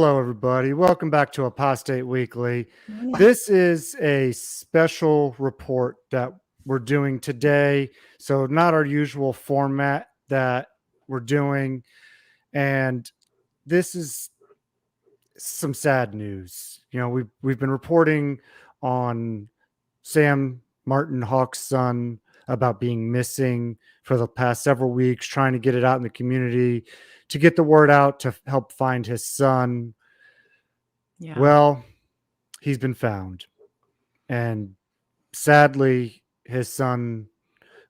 Hello, everybody. Welcome back to Apostate Weekly. This is a special report that we're doing today. So, not our usual format that we're doing. And this is some sad news. We've been reporting on Sam Martin Haugh's son about being missing for the past several weeks, trying to get it out in the community to get the word out to help find his son. Yeah. Well, he's been found. And sadly, his son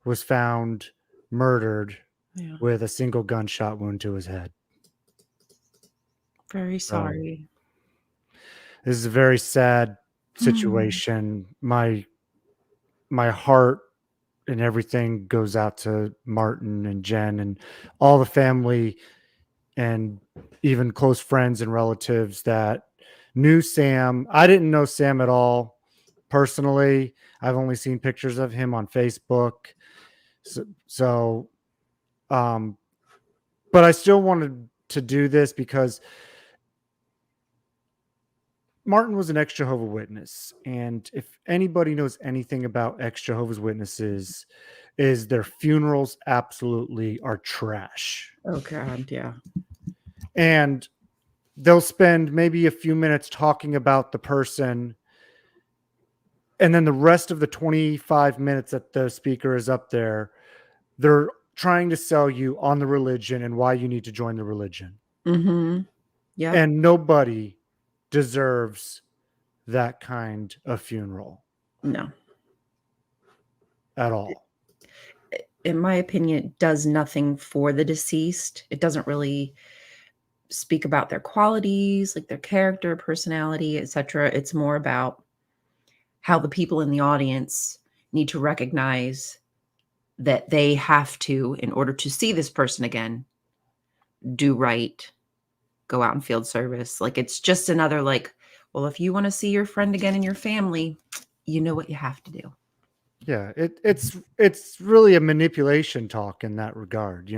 was found murdered with a single gunshot wound to his head. Very sorry. This is a very sad situation. My heart and everything goes out to Martin and Jen and all the family and even close friends and relatives that knew Sam. I didn't know Sam at all personally. I've only seen pictures of him on Facebook. But I still wanted to do this because Martin was an ex-Jehovah's Witness. And if anybody knows anything about ex-Jehovah's Witnesses, is their funerals absolutely are trash. Oh, God, yeah. And they'll spend maybe a few minutes talking about the person, and then the rest of the 25 minutes that the speaker is up there, they're trying to sell you on the religion and why you need to join the religion. Mm-hmm. Yeah. And nobody deserves that kind of funeral. No. At all. In my opinion, it does nothing for the deceased. It doesn't really speak about their qualities, like their character, personality, etc. It's more about how the people in the audience need to recognize that they have to, in order to see this person again, do right, go out in field service. Like, it's just another, like, well, if you want to see your friend again in your family, you know what you have to do. Yeah, it's really a manipulation talk in that regard,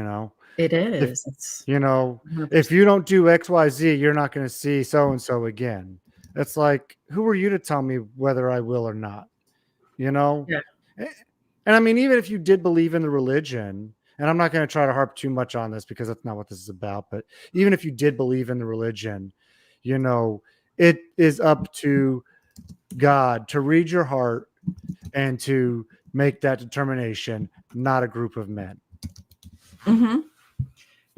It is. If you don't do XYZ, you're not going to see so-and-so again. It's like, who are you to tell me whether I will or not? Yeah. And I mean, even if you did believe in the religion, and I'm not going to try to harp too much on this because that's not what this is about, but even if you did believe in the religion, it is up to God to read your heart and to make that determination, not a group of men. Mm-hmm.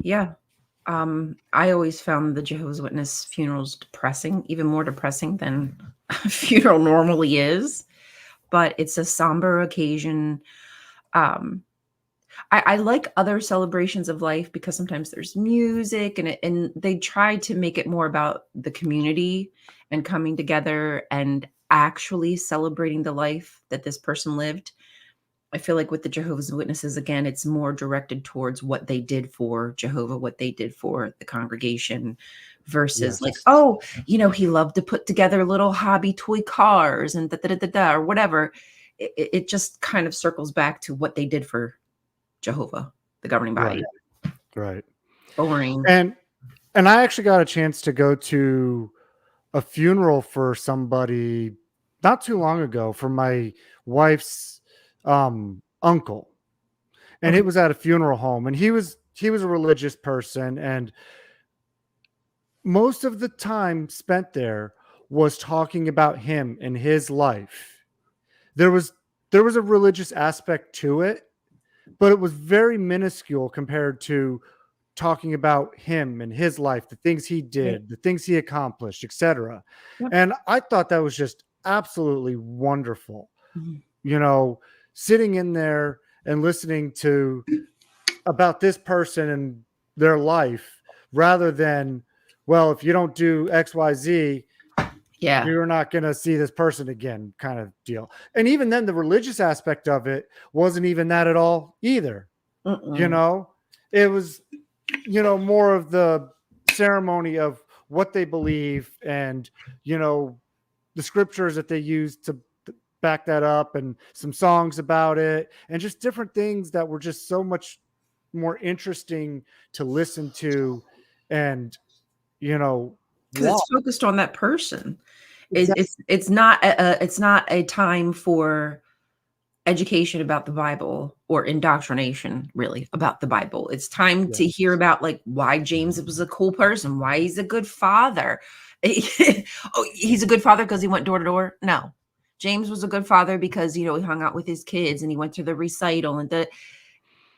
Yeah. I always found the Jehovah's Witness funerals depressing, even more depressing than a funeral normally is. But it's a somber occasion. I like other celebrations of life because sometimes there's music and they try to make it more about the community and coming together and actually celebrating the life that this person lived. I feel like with the Jehovah's Witnesses, again, it's more directed towards what they did for Jehovah, what they did for the congregation versus like, oh, he loved to put together little hobby toy cars and or whatever. It just kind of circles back to what they did for Jehovah, the governing body. Right. Boring. And I actually got a chance to go to a funeral for somebody not too long ago for my wife's uncle. And it was at a funeral home, and he was a religious person, and most of the time spent there was talking about him and his life. There was a religious aspect to it, but it was very minuscule compared to talking about him and his life, the things he did, the things he accomplished, etc. Yep. And I thought that was just absolutely wonderful. Mm-hmm. Sitting in there and listening to about this person and their life rather than, well, if you don't do XYZ, you're not going to see this person again kind of deal. And even then, the religious aspect of it wasn't even that at all either. It was, more of the ceremony of what they believe and, the scriptures that they use to back that up and some songs about it and just different things that were just so much more interesting to listen to and, 'Cause Why? it's focused on that person. Exactly. It's not a time for education about the Bible or indoctrination really about the Bible. It's time to hear Yes. about, like, why James was a cool person, why he's a good father. Oh, he's a good father because he went door to door? No. James was a good father because, he hung out with his kids and he went to the recital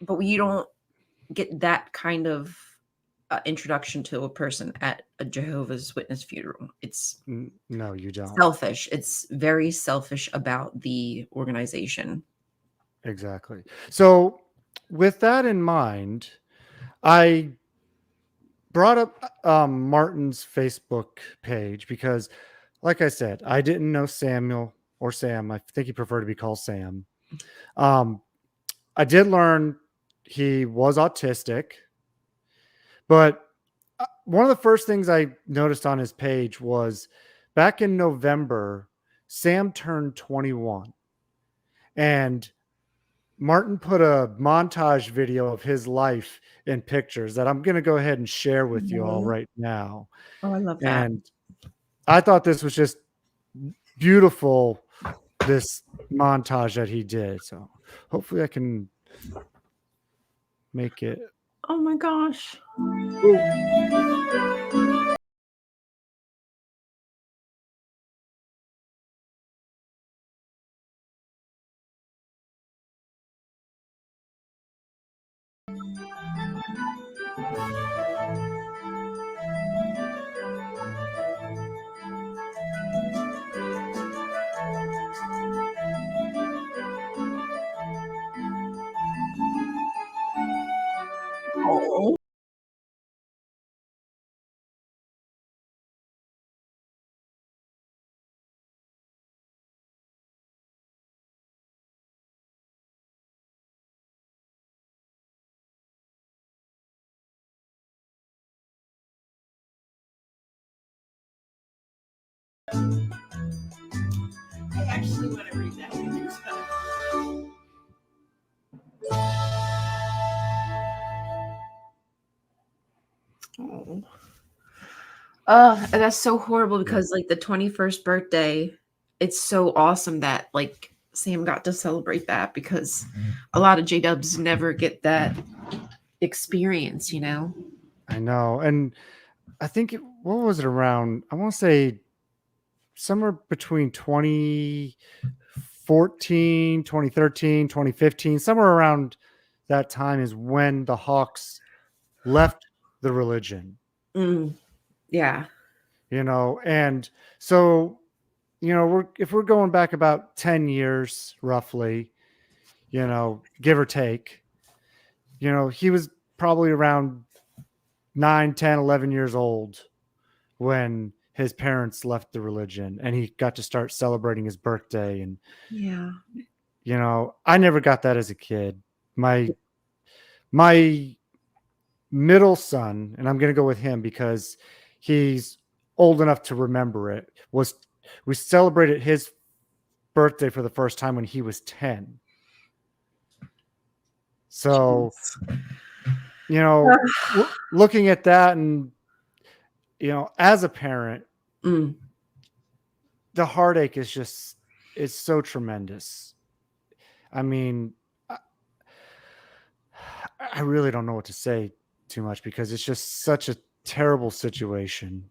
but you don't get that kind of, introduction to a person at a Jehovah's Witness funeral. It's No, you don't. selfish. It's very selfish about the organization. Exactly. So, with that in mind, I brought up Martin's Facebook page because, like I said, I didn't know Samuel or Sam. I think he preferred to be called Sam. Um, I did learn he was autistic, but one of the first things I noticed on his page was back in November, Sam turned 21, and Martin put a montage video of his life in pictures that I'm going to go ahead and share with you all Aw. right now. Oh, I love that. And I thought this was just beautiful, this montage that he did. So hopefully I can make it. Oh my gosh. Ooh. Oh. I actually want to read that one. Oh. And that's so horrible Yeah. because, like, the 21st birthday, it's so awesome that, like, Sam got to celebrate that because a lot of J-dubs never get that experience, you know? I know. And I think, what was it around? I want to say somewhere between 2014, 2013, 2015, somewhere around that time is when the Hawks left the religion, Mm, yeah. and so, if we're going back about 10 years roughly, give or take, he was probably around 9, 10, 11 years old when his parents left the religion and he got to start celebrating his birthday. And Yeah. I never got that as a kid. My middle son, and I'm going to go with him because he's old enough to remember it, was we celebrated his birthday for the first time when he was 10. So, Jeez. looking at that, and as a parent, Mm. the heartache is so tremendous. I mean, I I really don't know what to say too much because it's just such a terrible situation.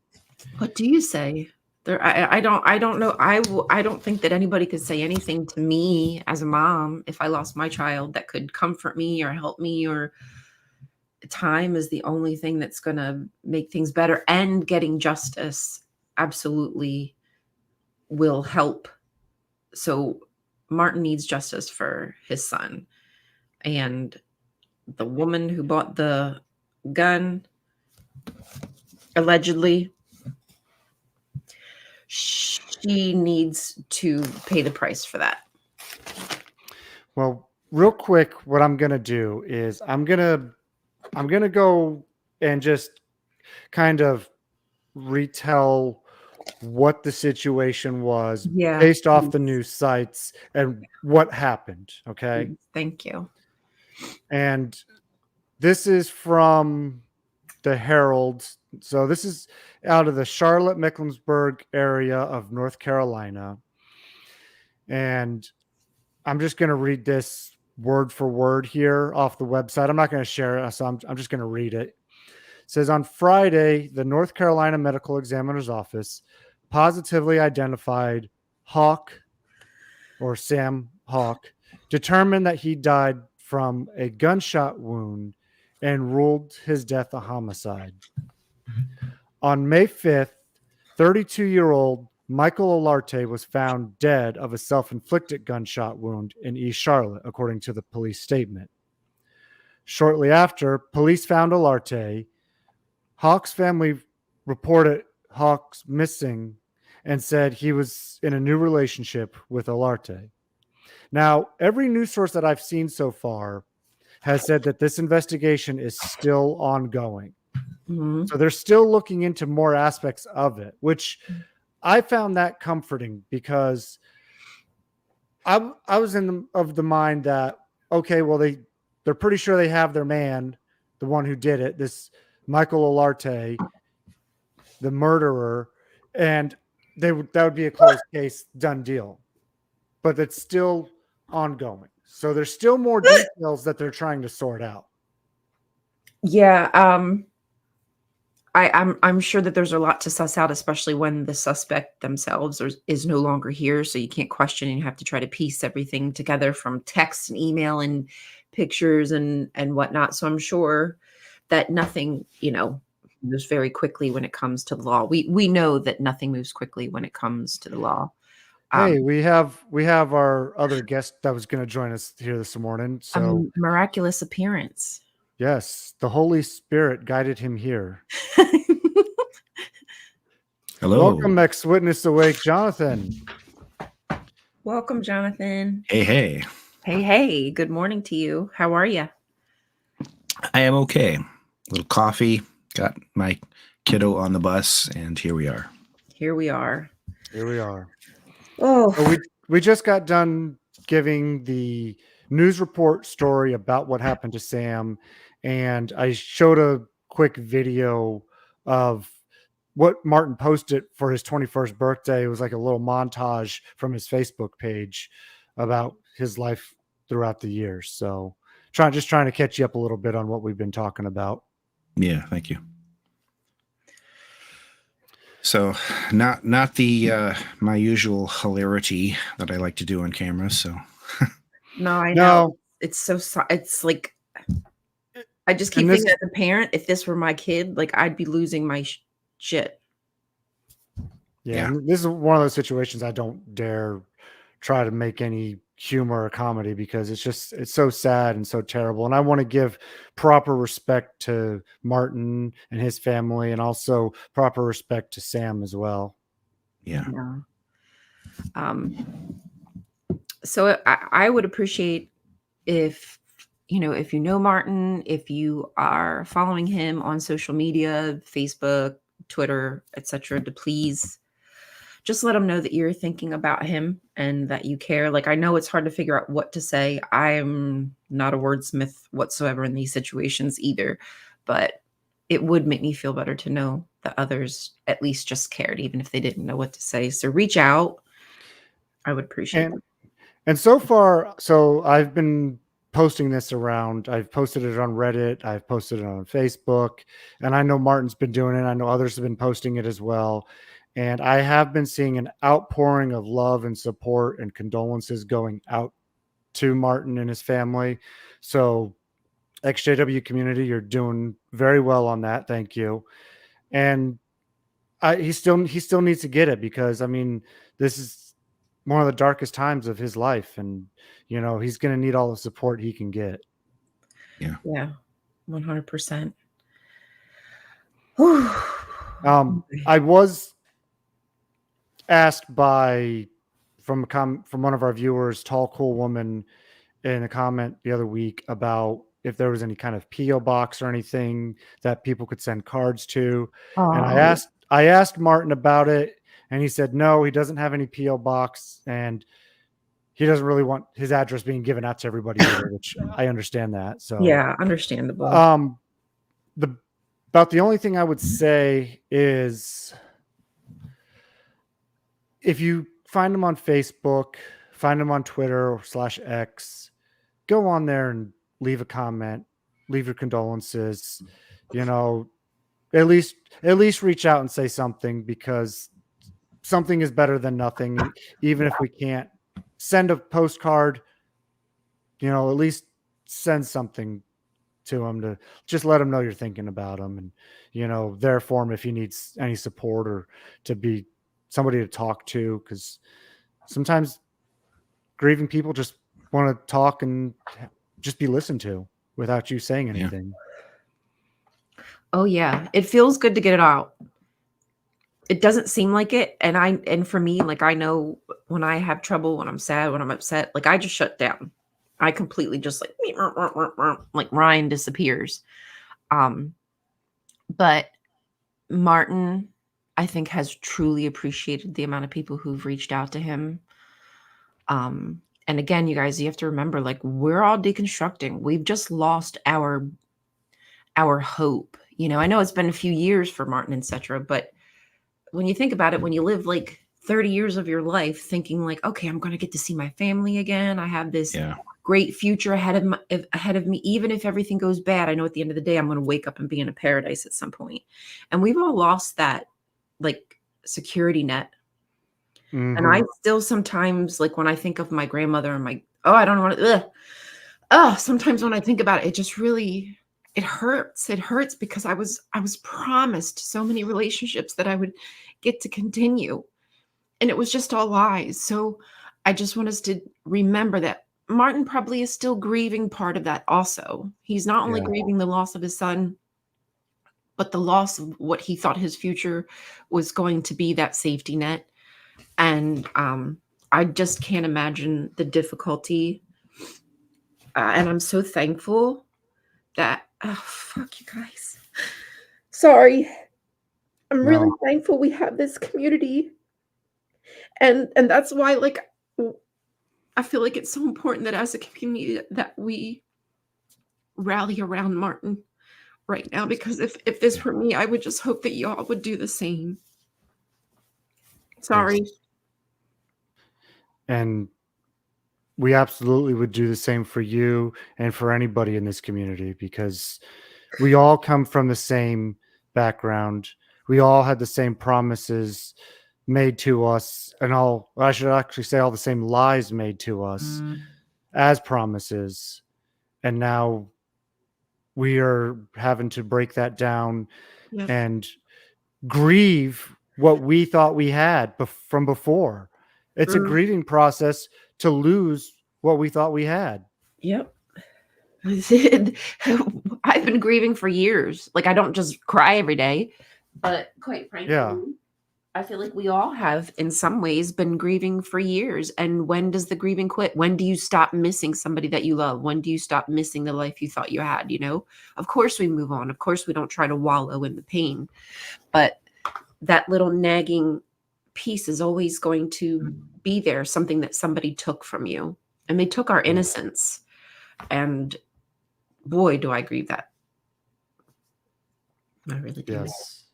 What do you say? I don't know. I don't think that anybody could say anything to me as a mom if I lost my child that could comfort me or help me or time is the only thing that's gonna make things better, and getting justice absolutely will help. So Martin needs justice for his son, and the woman who bought the gun, allegedly, she needs to pay the price for that. Well, real quick, what I'm gonna do is I'm gonna go and just kind of retell what the situation was Yeah, based off the please, news sites and what happened. Okay. please. Thank you. And this is from the Herald. So this is out of the Charlotte Mecklenburg area of North Carolina. And I'm just going to read this word for word here off the website. I'm not going to share it, so I'm just going to read it. It says, on Friday, the North Carolina Medical Examiner's Office positively identified Hawk, or Sam Hawk, determined that he died from a gunshot wound and ruled his death a homicide. On May 5th, 32-year-old Michael Olarte was found dead of a self-inflicted gunshot wound in East Charlotte, according to the police statement. Shortly after, police found Olarte. Hawk's family reported Hawk's missing and said he was in a new relationship with Olarte. Now, every news source that I've seen so far has said that this investigation is still ongoing. Mm-hmm. So they're still looking into more aspects of it, which I found that comforting, because I was of the mind that, okay, well, they're pretty sure they have their man, the one who did it, this Michael Olarte, the murderer, and that would be a closed case, done deal. But it's still ongoing. So there's still more details that they're trying to sort out. Yeah, I'm sure that there's a lot to suss out, especially when the suspect themselves is no longer here. So you can't question, and you have to try to piece everything together from text and email and pictures and whatnot. So I'm sure that nothing, moves very quickly when it comes to the law. We know that nothing moves quickly when it comes to the law. Hey, we have our other guest that was going to join us here this morning. A So miraculous appearance. yes, the Holy Spirit guided him here. Hello. Welcome, ex-witness awake, Jonathan. Welcome, Jonathan. Hey, hey. Hey. Good morning to you. How are you? I am okay. Little coffee. Got my kiddo on the bus, and here we are. Here we are. Oh, so we just got done giving the news report story about what happened to Sam, and I showed a quick video of what Martin posted for his 21st birthday. It was like a little montage from his Facebook page about his life throughout the years. So just trying to catch you up a little bit on what we've been talking about. Yeah, thank you. So not the my usual hilarity that I like to do on camera. So no, I know. It's like I just keep thinking, as a parent, if this were my kid, like, I'd be losing my shit. Yeah. This is one of those situations I don't dare try to make any humor or comedy, because it's so sad and so terrible. And I want to give proper respect to Martin and his family, and also proper respect to Sam as well. Yeah. So I would appreciate if Martin, if you are following him on social media, Facebook, Twitter, etc., to please just let him know that you're thinking about him and that you care. Like, I know it's hard to figure out what to say. I'm not a wordsmith whatsoever in these situations either, but it would make me feel better to know that others at least just cared, even if they didn't know what to say. So reach out. I would appreciate it. And so far, so I've been posting this around. I've posted it on Reddit. I've posted it on Facebook, and I know Martin's been doing it. I know others have been posting it as well. And I have been seeing an outpouring of love and support and condolences going out to Martin and his family. So XJW community, you're doing very well on that. Thank you. And he still needs to get it, because I mean, this is one of the darkest times of his life, and he's going to need all the support he can get. Yeah, 100%. I was asked from one of our viewers, Tall Cool Woman, in a comment the other week about if there was any kind of PO box or anything that people could send cards to. And I asked Martin about it, and he said no, he doesn't have any PO box, and he doesn't really want his address being given out to everybody either, which I understand that. So yeah, understandable. about the only thing I would say is if you find him on Facebook, find him on Twitter or /X, go on there and leave a comment, leave your condolences, you know, at least reach out and say something, because something is better than nothing. And even if we can't send a postcard, you know, at least send something to him to just let him know you're thinking about him, and, you know, there for him if he needs any support or to be somebody to talk to. Because sometimes grieving people just want to talk and just be listened to without you saying anything. Oh yeah, it feels good to get it out. It doesn't seem like it, and for me, like, I know when I have trouble, when I'm sad, when I'm upset, like, I just shut down. I completely just like Ryan disappears. But Martin, I think, has truly appreciated the amount of people who've reached out to him. And again, you guys, you have to remember, like, we're all deconstructing. We've just lost our hope. You know, I know it's been a few years for Martin, etc., but when you think about it, when you live like 30 years of your life thinking like, okay, I'm going to get to see my family again. I have this great future ahead of me. Even if everything goes bad, I know at the end of the day, I'm going to wake up and be in a paradise at some point. And we've all lost that like security net. Mm-hmm. And I still sometimes, like, when I think of my grandmother and I don't want to, sometimes when I think about it, it just really, it hurts. It hurts because I was promised so many relationships that I would get to continue, and it was just all lies. So I just want us to remember that Martin probably is still grieving part of that also. He's not only grieving the loss of his son, but the loss of what he thought his future was going to be, that safety net. And I just can't imagine the difficulty. And I'm so thankful that, fuck you guys. Sorry. I'm really thankful we have this community. And that's why, like, I feel like it's so important that as a community that we rally around Martin right now, because if this were me, I would just hope that y'all would do the same. Sorry. Yes. And we absolutely would do the same for you and for anybody in this community, because we all come from the same background. We all had the same promises made to us, and I should actually say all the same lies made to us as promises. And now we are having to break that down and grieve what we thought we had from before. It's a grieving process to lose what we thought we had. Yep. I've been grieving for years. Like, I don't just cry every day, but quite frankly, I feel like we all have in some ways been grieving for years. And when does the grieving quit? When do you stop missing somebody that you love? When do you stop missing the life you thought you had? You know, of course we move on. Of course we don't try to wallow in the pain, but that little nagging piece is always going to be there, something that somebody took from you, and they took our innocence. And boy, do I grieve that. I really do. Yes.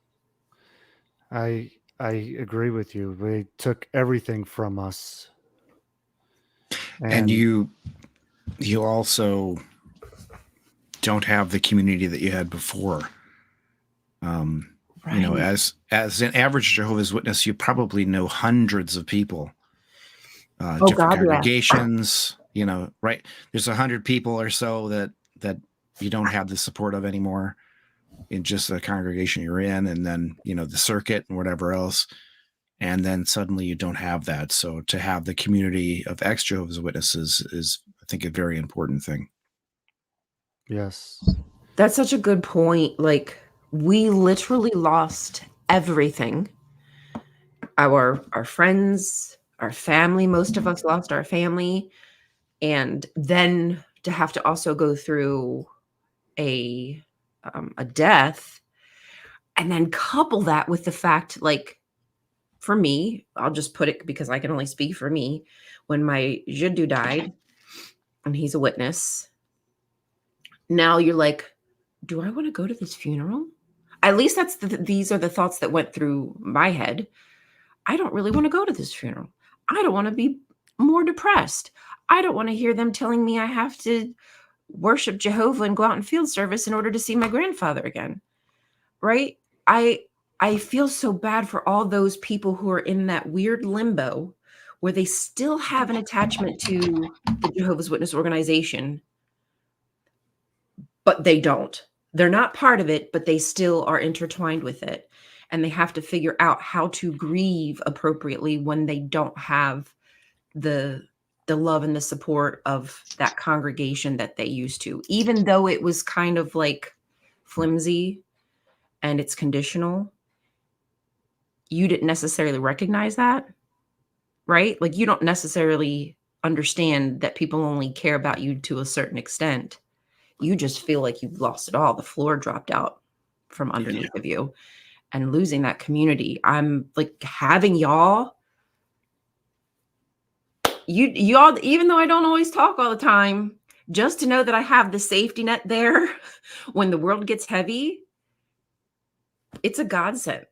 I agree with you. They took everything from us. And you also don't have the community that you had before. You know, as an average Jehovah's Witness, you probably know hundreds of people, different congregations, you know, right? There's 100 people or so that you don't have the support of anymore in just the congregation you're in, and then, you know, the circuit and whatever else. And then suddenly you don't have that. So to have the community of ex-Jehovah's Witnesses is, I think, a very important thing. Yes. That's such a good point. Like, we literally lost everything. Our friends, our family, most of us lost our family. And then to have to also go through a death, and then couple that with the fact, like, for me, I'll just put it because I can only speak for me. When my Jiddu died, and he's a witness, now you're like, do I want to go to this funeral? at least these are the thoughts that went through my head. I don't really want to go to this funeral. I don't want to be more depressed. I don't want to hear them telling me I have to worship Jehovah and go out in field service in order to see my grandfather again. Right? I feel so bad for all those people who are in that weird limbo where they still have an attachment to the Jehovah's Witness organization, but they don't. They're not part of it, but they still are intertwined with it. And they have to figure out how to grieve appropriately when they don't have the love and the support of that congregation that they used to, even though it was kind of like flimsy and it's conditional. You didn't necessarily recognize that, right? Like you don't necessarily understand that people only care about you to a certain extent. You just feel like you've lost it all. The floor dropped out from underneath of you, and losing that community. I'm like having y'all, you all, even though I don't always talk all the time, just to know that I have the safety net there when the world gets heavy, it's a godsend.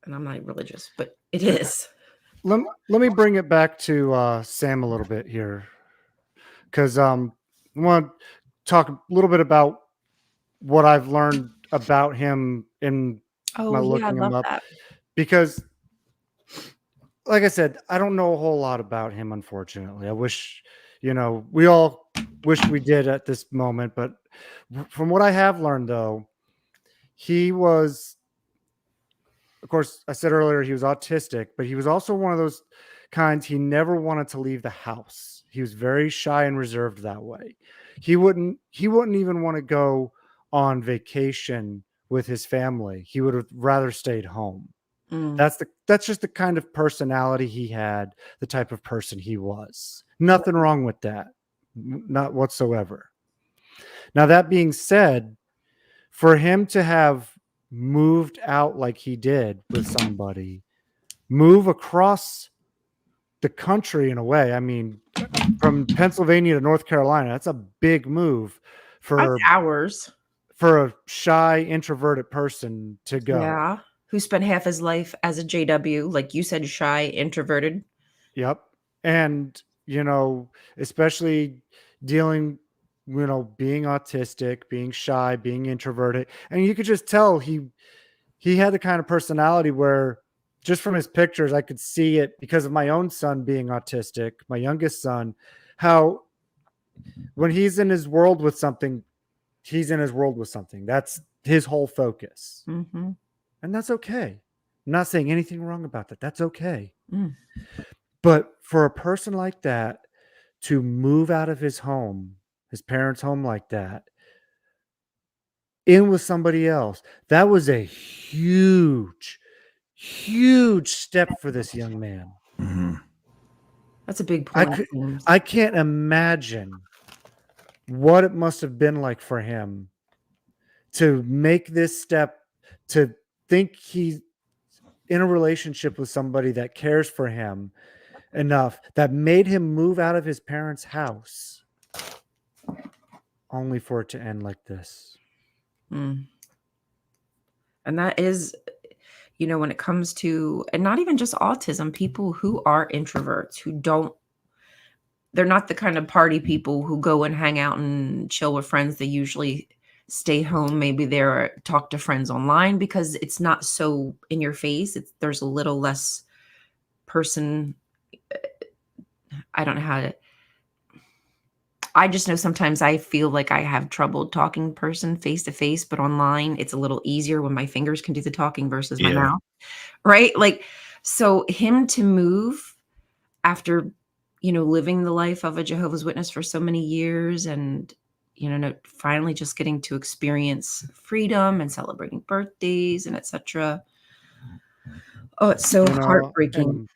And I'm not religious, but it is. Let me bring it back to Sam a little bit here, because I want to talk a little bit about what I've learned about him in my looking him up. That. Because, like I said, I don't know a whole lot about him, unfortunately. I wish, we all wish we did at this moment. But from what I have learned, though, he was, of course, I said earlier he was autistic, but he was also one of those kinds, he never wanted to leave the house. He was very shy and reserved that way. He wouldn't even want to go on vacation with his family. He would have rather stayed home. That's just the kind of personality he had, the type of person he was. Nothing wrong with that. Not whatsoever. Now, that being said, for him to have moved out like he did with somebody, move across the country in a way. I mean, from Pennsylvania to North Carolina, that's a big move for hours for a shy, introverted person to go. Yeah. Who spent half his life as a JW, like you said, shy, introverted. Yep. And, especially dealing, being autistic, being shy, being introverted. And you could just tell he had the kind of personality where, just from his pictures, I could see it because of my own son being autistic, my youngest son, how when he's in his world with something, he's in his world with something. That's his whole focus. Mm-hmm. And that's okay. I'm not saying anything wrong about that. That's okay. But for a person like that to move out of his home, his parents' home like that, in with somebody else, that was a huge step for this young man. Mm-hmm. That's a big point. I can't imagine what it must have been like for him to make this step, to think he's in a relationship with somebody that cares for him enough, that made him move out of his parents' house, only for it to end like this. And that is, when it comes to, and not even just autism, people who are introverts, they're not the kind of party people who go and hang out and chill with friends. They usually stay home. Maybe they're talk to friends online because it's not so in your face. There's a little less person. I don't know how to. I just know sometimes I feel like I have trouble talking person face to face, but online it's a little easier when my fingers can do the talking versus my mouth. Right? Like, so him to move after, living the life of a Jehovah's Witness for so many years and, finally just getting to experience freedom and celebrating birthdays and etc. Oh, it's so heartbreaking.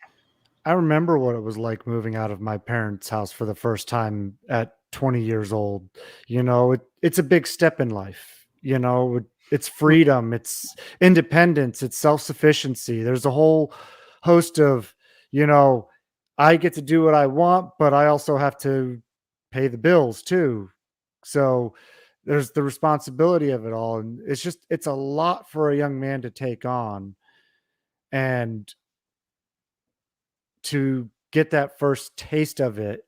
I remember what it was like moving out of my parents' house for the first time at 20 years old. It's a big step in life. It's freedom, it's independence, it's self-sufficiency. There's a whole host of, I get to do what I want, but I also have to pay the bills too. So there's the responsibility of it all, and it's a lot for a young man to take on, and to get that first taste of it,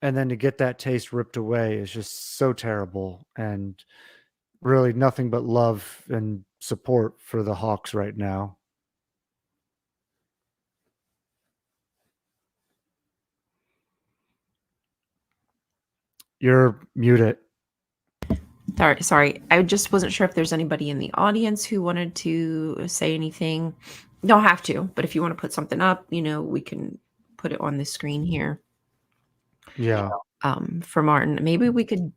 and then to get that taste ripped away is just so terrible, and really nothing but love and support for the Hawks right now. You're muted. Sorry. I just wasn't sure if there's anybody in the audience who wanted to say anything. You don't have to, but if you want to put something up, we can put it on the screen here. Yeah. For Martin, maybe we could,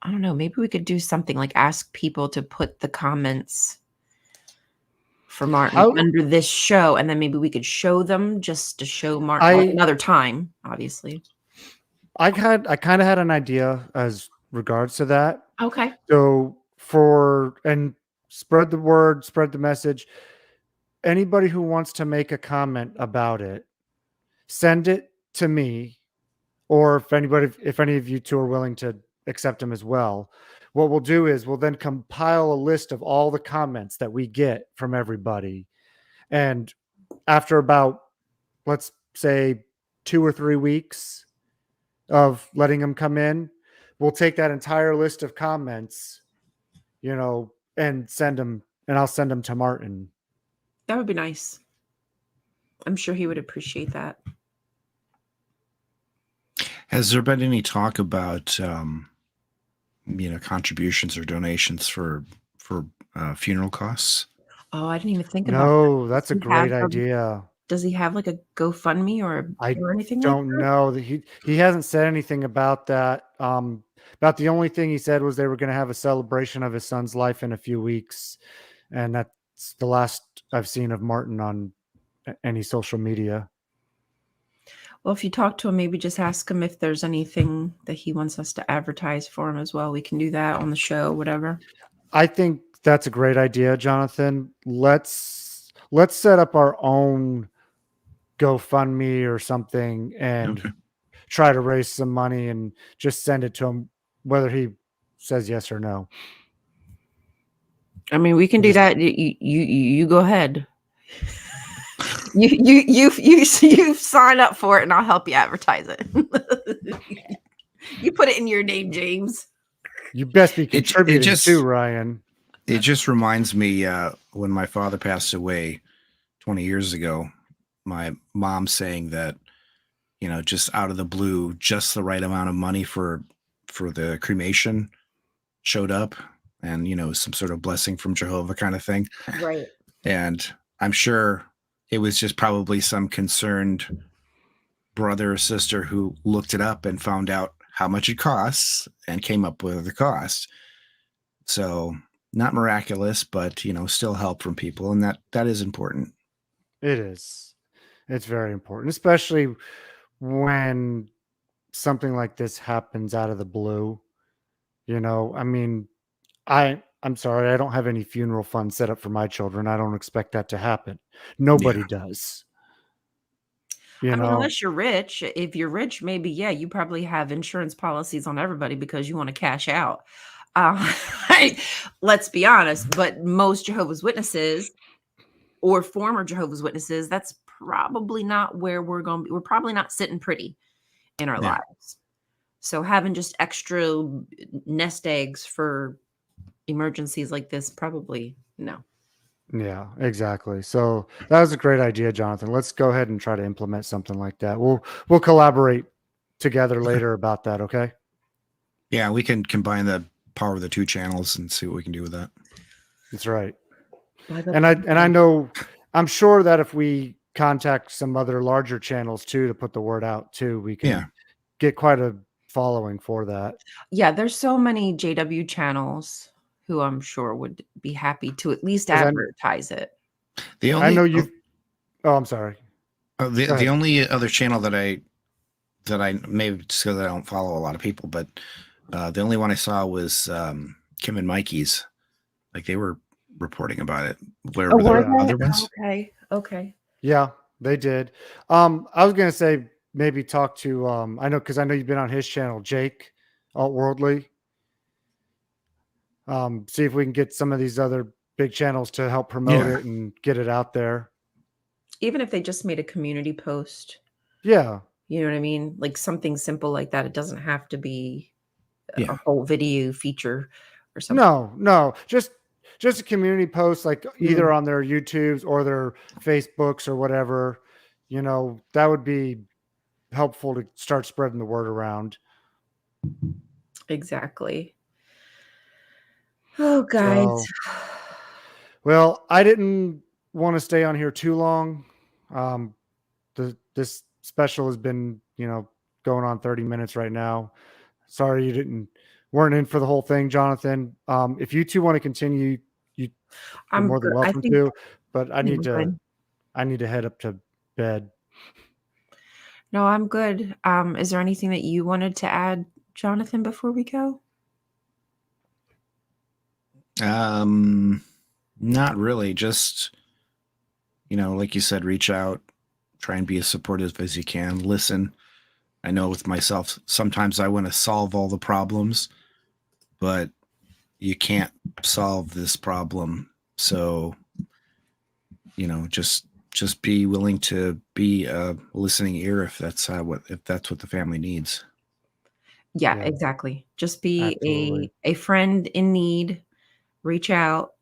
I don't know, maybe we could do something like ask people to put the comments for Martin under this show, and then maybe we could show them just to show Martin another time, obviously. I kind of had an idea as regards to that. Okay. So spread the word, spread the message. Anybody who wants to make a comment about it, send it to me, or if any of you two are willing to accept them as well. What we'll do is we'll then compile a list of all the comments that we get from everybody. And after about, let's say, 2 or 3 weeks of letting them come in, we'll take that entire list of comments, and send them, and I'll send them to Martin. That would be nice. I'm sure he would appreciate that. Has there been any talk about, contributions or donations for funeral costs? Oh, I didn't even think about that. No, that's a great idea. Does he have like a GoFundMe or anything like that? I don't know. He hasn't said anything about that. About the only thing he said was they were going to have a celebration of his son's life in a few weeks, and that's the last I've seen of Martin on any social media. Well, if you talk to him, maybe just ask him if there's anything that he wants us to advertise for him as well. We can do that on the show, whatever. I think that's a great idea, Jonathan. Let's set up our own GoFundMe or something and try to raise some money and just send it to him, whether he says yes or no. I mean, we can do that. You go ahead. You sign up for it, and I'll help you advertise it. You put it in your name, James. You best be contributing too, Ryan. It just reminds me when my father passed away 20 years ago, my mom saying that, just out of the blue, just the right amount of money for the cremation showed up, and, some sort of blessing from Jehovah kind of thing. Right. And I'm sure it was just probably some concerned brother or sister who looked it up and found out how much it costs and came up with the cost. So not miraculous, but, still help from people. And that is important. It is. It's very important, especially when something like this happens out of the blue. I mean, I'm sorry, I don't have any funeral fund set up for my children. I don't expect that to happen. Nobody does. Unless you're rich. If you're rich, maybe, you probably have insurance policies on everybody because you want to cash out. Let's be honest, but most Jehovah's Witnesses or former Jehovah's Witnesses, that's probably not where we're going to be. We're probably not sitting pretty in our lives. So having just extra nest eggs for emergencies like this, probably no. Yeah, exactly. So that was a great idea, Jonathan. Let's go ahead and try to implement something like that. We'll collaborate together later about that. Okay. Yeah, we can combine the power of the two channels and see what we can do with that. That's right. And I know, I'm sure that if we contact some other larger channels too to put the word out too, we can get quite a following for that. Yeah, there's so many JW channels who I'm sure would be happy to at least advertise it. I know you. Oh, I'm sorry. The only other channel that I maybe just because I don't follow a lot of people, but the only one I saw was Kim and Mikey's. Like they were reporting about it. Where were there other ones? Okay. Yeah, they did. I was gonna say maybe talk to I know because I know you've been on his channel, Jake Altworldly. See if we can get some of these other big channels to help promote it and get it out there. Even if they just made a community post. Yeah. You know what I mean? Like something simple like that. It doesn't have to be a whole video feature or something. No. Just a community post, like either on their YouTubes or their Facebooks or whatever. You know, that would be helpful to start spreading the word around. Exactly. Oh, guys. So, well, I didn't want to stay on here too long. This special has been, going on 30 minutes right now. Sorry you weren't in for the whole thing, Jonathan. If you two want to continue, you're more than welcome to. But I need to head up to bed. No, I'm good. Is there anything that you wanted to add, Jonathan, before we go? Not really. Just, like you said, reach out, try and be as supportive as you can. Listen. I know with myself, sometimes I want to solve all the problems, but you can't solve this problem. So, just be willing to be a listening ear if that's what the family needs. Yeah, exactly. Just be a friend in need. Reach out,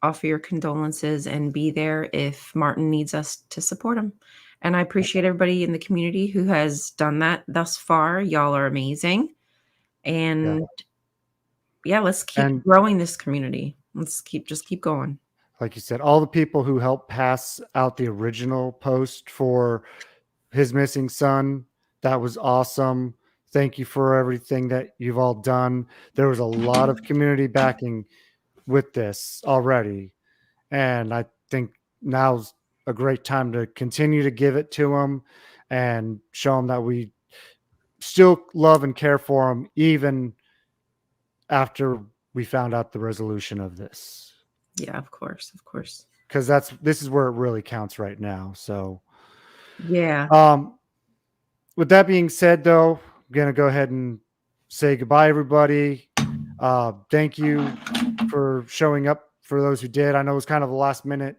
offer your condolences, and be there if Martin needs us to support him. And I appreciate everybody in the community who has done that thus far. Y'all are amazing. And let's keep growing this community. Let's keep going. Like you said, all the people who helped pass out the original post for his missing son, that was awesome. Thank you for everything that you've all done. There was a lot of community backing with this already. And I think now's a great time to continue to give it to them and show them that we still love and care for them, even after we found out the resolution of this. Yeah, of course. Because this is where it really counts right now. So, yeah. With that being said, though, I'm gonna go ahead and say goodbye, everybody. Thank you for showing up. For those who did, I know it was kind of a last minute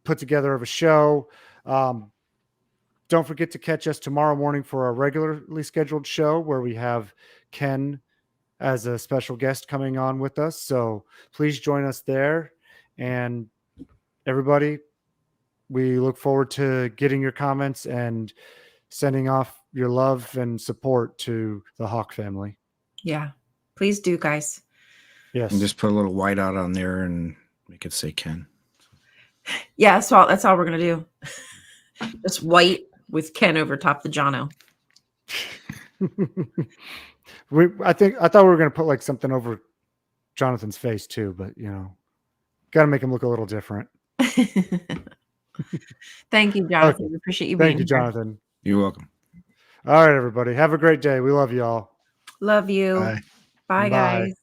put together of a show. Don't forget to catch us tomorrow morning for our regularly scheduled show where we have Ken as a special guest coming on with us. So please join us there. And everybody, we look forward to getting your comments and sending off your love and support to the Hawk family. Yeah, please do, guys. Yes. And just put a little white out on there and make it say Ken. Yeah, so that's all we're going to do. Just white with Ken over top the Jono. I thought we were going to put like something over Jonathan's face too, but got to make him look a little different. Thank you, Jonathan. We appreciate you being here. Thank you, Jonathan. You're welcome. All right, everybody. Have a great day. We love you all. Love you. Bye, guys.